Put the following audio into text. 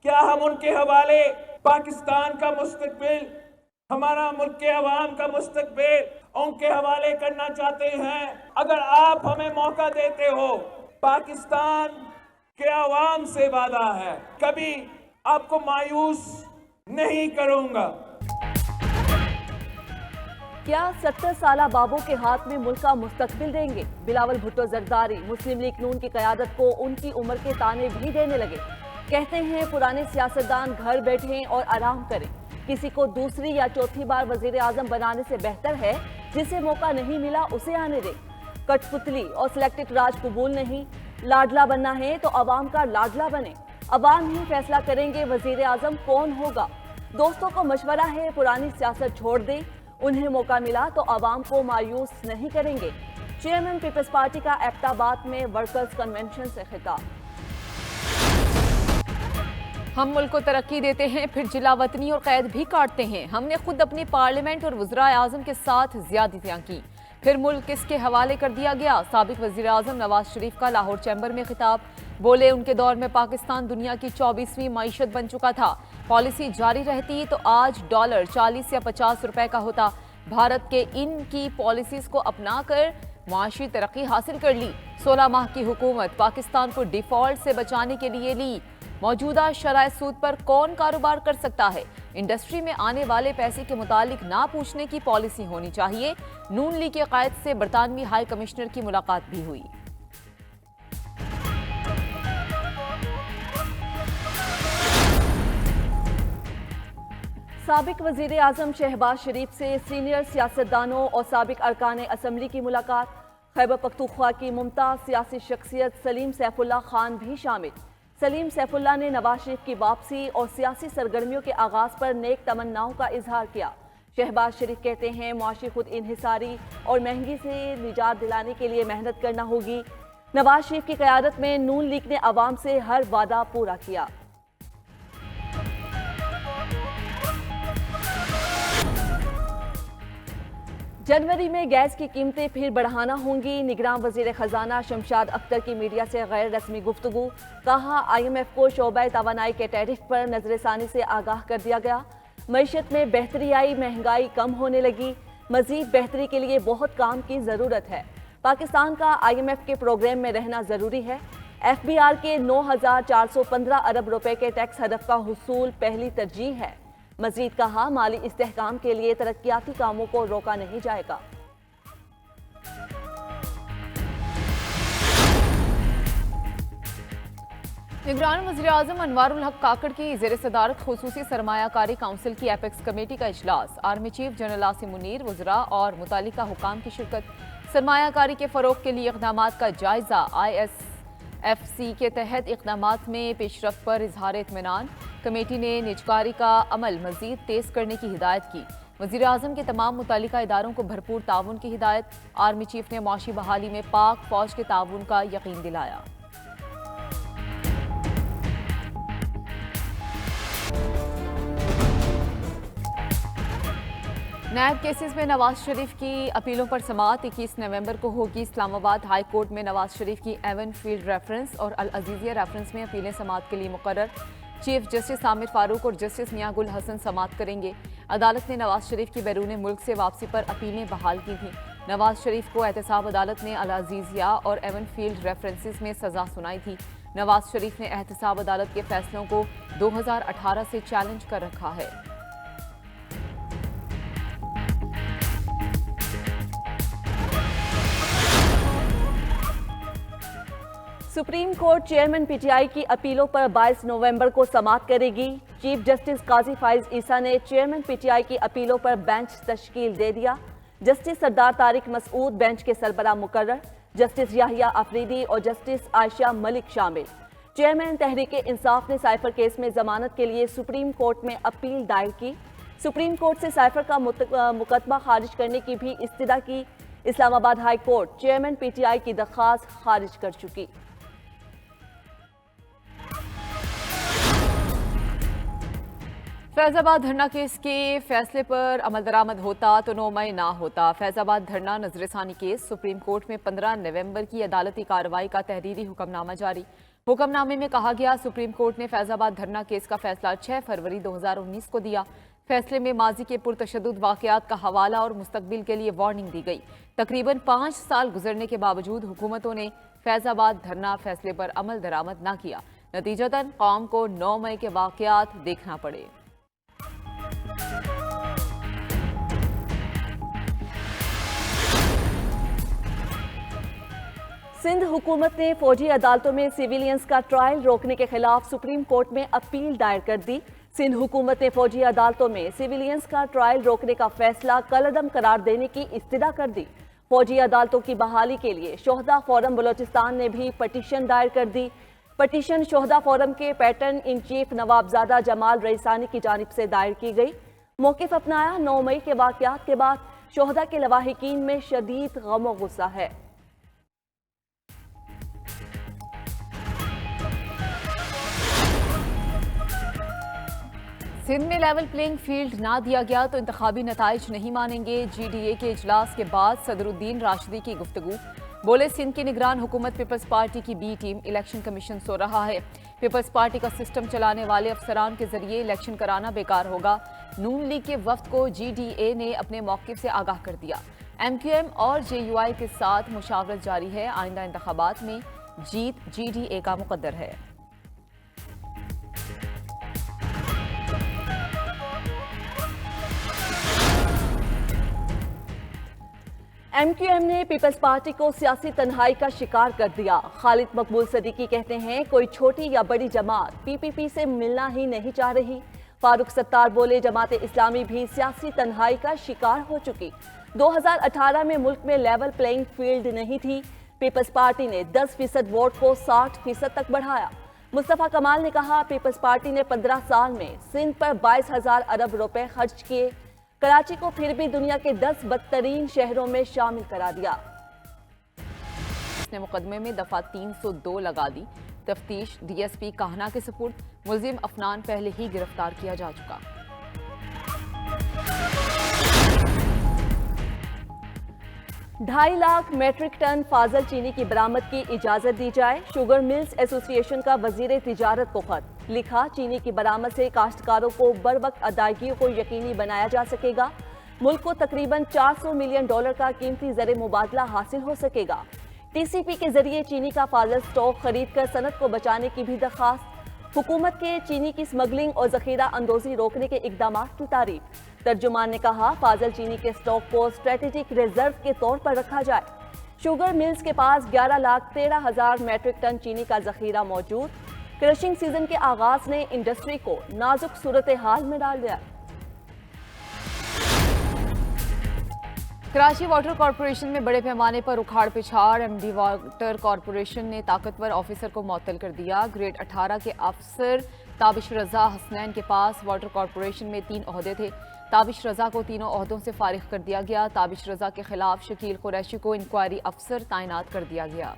क्या हम उनके हवाले पाकिस्तान का मुस्तकबिल, हमारा मुल्क के अवाम का मुस्तकबिल उनके हवाले करना चाहते हैं? अगर आप हमें मौका देते हो, पाकिस्तान के अवाम से वादा है, कभी आपको मायूस नहीं करूंगा। क्या 70 साला बाबू के हाथ में मुल्क का मुस्तकबिल देंगे? बिलावल भुट्टो जरदारी मुस्लिम लीग नून की क़यादत को उनकी उम्र के ताने भी देने लगे। कहते हैं पुराने सियासतदान घर बैठें और आराम करें। किसी को दूसरी या चौथी बार वजीर आजम बनाने से बेहतर है जिसे मौका नहीं मिला उसे आने दें। कठपुतली और सिलेक्टेड राज कबूल नहीं। लाडला बनना है तो अवाम का लाडला बने। अवाम ही फैसला करेंगे वजीर आजम कौन होगा। दोस्तों को मशवरा है पुरानी सियासत छोड़ दें। उन्हें मौका मिला तो अवाम को मायूस नहीं करेंगे। चेयरमैन पीपल्स पार्टी का एबटाबाद में वर्कर्स कन्वेंशन से खिताब। हम मुल्क को तरक्की देते हैं, फिर जिला वतनी और कैद भी काटते हैं। हमने खुद अपनी पार्लियामेंट और वज़राए आज़म के साथ ज्यादतियां की, फिर मुल्क किसके हवाले कर दिया गया। साबिक वज़ीर आज़म नवाज शरीफ का लाहौर चैम्बर में खिताब। बोले उनके दौर में पाकिस्तान दुनिया की 24वीं मईशत बन चुका था। पॉलिसी जारी रहती तो आज डॉलर 40 या 50 रुपए का होता। भारत के इनकी पॉलिसीज को अपना कर माशी तरक्की हासिल कर ली। 16 माह की हुकूमत पाकिस्तान को डिफॉल्ट से बचाने के लिए ली। मौजूदा शराय सूद पर कौन कारोबार कर सकता है? इंडस्ट्री में आने वाले पैसे के मुतालिक ना पूछने की पॉलिसी होनी चाहिए। नून लीग के कायद से बरतानवी हाई कमिश्नर की मुलाकात भी हुई। साबिक वजीर आजम शहबाज शरीफ से सीनियर सियासतदानों और साबिक अरकान असम्बली की मुलाकात। खैबर पख्तूनख्वा की मुमताज सियासी शख्सियत सलीम सैफुल्लाह खान भी शामिल। सलीम सैफुल्लाह ने नवाज शरीफ की वापसी और सियासी सरगर्मियों के आगाज पर नेक तमन्नाओं का इजहार किया। शहबाज शरीफ कहते हैं मुआशी खुद इन्हिसारी और महंगी से निजात दिलाने के लिए मेहनत करना होगी। नवाज शरीफ की क़यादत में नून लीग ने अवाम से हर वादा पूरा किया। जनवरी में गैस की कीमतें फिर बढ़ाना होंगी। निगरान वजीर खजाना शमशाद अख्तर की मीडिया से गैर रस्मी गुफ्तगू। कहा IMF को शोबा तवानाई के टैरिफ पर नजरसानी से आगाह कर दिया गया। मईशत में बेहतरी आई, महंगाई कम होने लगी। मजीद बेहतरी के लिए बहुत काम की ज़रूरत है। पाकिस्तान का IMF के प्रोग्राम में रहना ज़रूरी है। FBR के 9,415 अरब रुपए के टैक्स हदफ का हुसूल पहली तरजीह है। मजीद कहा माली इस्तेहकाम के लिए तरक्याती कामों को रोका नहीं जाएगा। निगरान वज़ीर आज़म अनवारुल हक काकड़ की ज़ेर सदारत खुसूसी सरमायाकारी काउंसिल की एपेक्स कमेटी का इजलास। Army chief general Asim Munir, वज़रा और मुतालिका हुकाम की शिरकत। सरमायाकारी के फ़रोग के लिए इक़दामात का जायज़ा। ISFC के तहत इक़दामात में पेशरफ्त पर इजहार इत्मीनान। कमेटी ने निजकारी का अमल मजीद तेज़ करने की हिदायत की। वज़ीर आज़म के तमाम मुतालिका इदारों को भरपूर ताउन की हिदायत। आर्मी चीफ ने मुआशी बहाली में पाक फौज के ताउन का यकीन दिलाया। नायब केसेस में नवाज शरीफ की अपीलों पर समाअत 21 नवंबर को होगी। इस्लामाबाद हाई कोर्ट में नवाज शरीफ की एवन फील्ड रेफरेंस और अल अजीजिया रेफरेंस में अपीलें समाअत के लिए मुकर्रर। चीफ जस्टिस आमिर फारूक और जस्टिस मियां गुल हसन समाअत करेंगे। अदालत ने नवाज शरीफ की बैरून मुल्क से वापसी पर अपीलें बहाल की थीं। नवाज शरीफ को एहतसाब अदालत ने अल अजीजिया और एवन फील्ड रेफरेंसेस में सजा सुनाई थी। नवाज शरीफ ने एहतसाब अदालत के फैसलों को 2018 से चैलेंज कर रखा है। सुप्रीम कोर्ट चेयरमैन PTI की अपीलों पर 22 नवंबर को समाअत करेगी। चीफ जस्टिस काजी फाइज ईसा ने चेयरमैन PTI की अपीलों पर बेंच तश्कील दे दिया। जस्टिस सरदार तारिक मसूद बेंच के सरबराह मुकर्रर। जस्टिस याहिया अफरीदी और जस्टिस आयशा मलिक शामिल। चेयरमैन तहरीक इंसाफ ने साइफर केस में जमानत के लिए सुप्रीम कोर्ट में अपील दायर की। सुप्रीम कोर्ट से साइफर का मुकदमा खारिज करने की भी इस्तदा की। Islamabad high court chairman PTI की दरख्वास्त खारिज कर चुकी। फैजाबाद धरना केस के फैसले पर अमल दरामद होता तो 9 मई ना होता। फैजाबाद धरना नजरसानी केस सुप्रीम कोर्ट में 15 नवंबर की अदालती कार्रवाई का तहरीरी हुक्मनामा जारी। हुक्मनामे में कहा गया, सुप्रीम कोर्ट ने फैजाबाद धरना केस का फैसला 6 फरवरी 2019 को दिया। फैसले में माजी के पुरतशद्दुद वाकयात का हवाला और मुस्तकबिल के लिए वार्निंग दी गई। तकरीबन 5 साल गुजरने के बावजूद हुकूमतों ने फैजाबाद धरना फैसले पर अमल दरामद न किया। नतीजतन कौम को 9 मई के वाकयात देखना पड़े। सिंध हुकूमत ने फौजी अदालतों में सिविलियंस का ट्रायल रोकने के खिलाफ सुप्रीम कोर्ट में अपील दायर कर दी। सिंध हुकूमत ने फौजी अदालतों में सिविलियंस का ट्रायल रोकने का फैसला कलअदम करार देने की इस्तदा कर दी। फौजी अदालतों की बहाली के लिए शोहदा फोरम बलोचिस्तान ने भी पटिशन दायर कर दी। पटिशन शोहदा फोरम के pattern in chief Nawabzada Jamal Raisani की जानिब से दायर की गई। मौक़िफ़ अपनाया, 9 मई के वाकयात के बाद शोहदा के लवाहिकीन में शदीद गम व गुस्सा है। सिंध में लेवल प्लेइंग फील्ड ना दिया गया तो इंतखाबी नताइज नहीं मानेंगे। GDA के इजलास के बाद सदरुद्दीन राशिदी की गुफ्तगू। बोले, सिंध की निगरान हुकूमत पीपल्स पार्टी की बी टीम इलेक्शन कमीशन सो रहा है। पीपल्स पार्टी का सिस्टम चलाने वाले अफसरान के जरिए इलेक्शन कराना बेकार होगा। नून लीग के वफ्द को GDA ने अपने मौक़िफ़ से आगाह कर दिया। MQM और JUI के साथ मुशावरत जारी है। आइंदा इंतखाबात में जीत GDA का मुकद्दर है। MQM ने पीपल्स पार्टी को सियासी तन्हाई का शिकार कर दिया। खालिद मकबूल सदीकी कहते हैं, कोई छोटी या बड़ी जमात PPP से मिलना ही नहीं चाह रही। फारूक सत्तार बोले, जमात इस्लामी भी सियासी तन्हाई का शिकार हो चुकी। 2018 में मुल्क में लेवल प्लेइंग फील्ड नहीं थी। पीपल्स पार्टी ने 10% वोट को 60% तक बढ़ाया। मुस्तफा कमाल ने कहा, पीपल्स पार्टी ने 15 साल में सिंध पर 22,000 अरब रुपए खर्च किए। कराची को फिर भी दुनिया के 10 बदतरीन शहरों में शामिल करा दिया। इसने मुकदमे में दफा 302 लगा दी। तफ्तीश DSP काहना के सुपुर्द। मुलजिम अफनान पहले ही गिरफ्तार किया जा चुका। 2.5 लाख मेट्रिक टन फाजल चीनी की बरामद की इजाजत दी जाए। शुगर मिल्स एसोसिएशन का वजीर तिजारत को खत लिखा, चीनी की बरामद से काश्तकारों को बरवक्त अदायगी को यकीनी बनाया जा सकेगा। मुल्क को तकरीबन $400 मिलियन का कीमती ज़र मुबादला हासिल हो सकेगा। TCP के जरिए चीनी का फाजल स्टॉक खरीद कर सनत को बचाने की भी दरख्वास्त। हुकूमत के चीनी की स्मगलिंग और जखीरा अंदोजी रोकने के इकदाम की तारीफ। तर्जुमान ने कहा, फाजल चीनी के स्टॉक को स्ट्रेटेजिक रिजर्व के तौर पर रखा जाए। शुगर मिल्स के पास 11,13,000 मेट्रिक टन चीनी का जखीरा मौजूद। क्रशिंग सीजन के आगाज ने इंडस्ट्री को नाजुक सूरत हाल में डाल दिया। कराची वाटर कॉरपोरेशन में बड़े पैमाने पर उखाड़ पिछाड़। MD वाटर कॉरपोरेशन ने ताकतवर ऑफिसर को मुअत्तल कर दिया। ग्रेड 18 के अफसर ताबिश रजा हसनैन के पास वाटर कॉरपोरेशन में 3 ओहदे थे। ताबिश रजा को तीनों ओहदों से फारिग कर दिया गया। ताबिश रजा के खिलाफ शकील कुरैशी को इंक्वायरी अफसर तैनात कर दिया गया।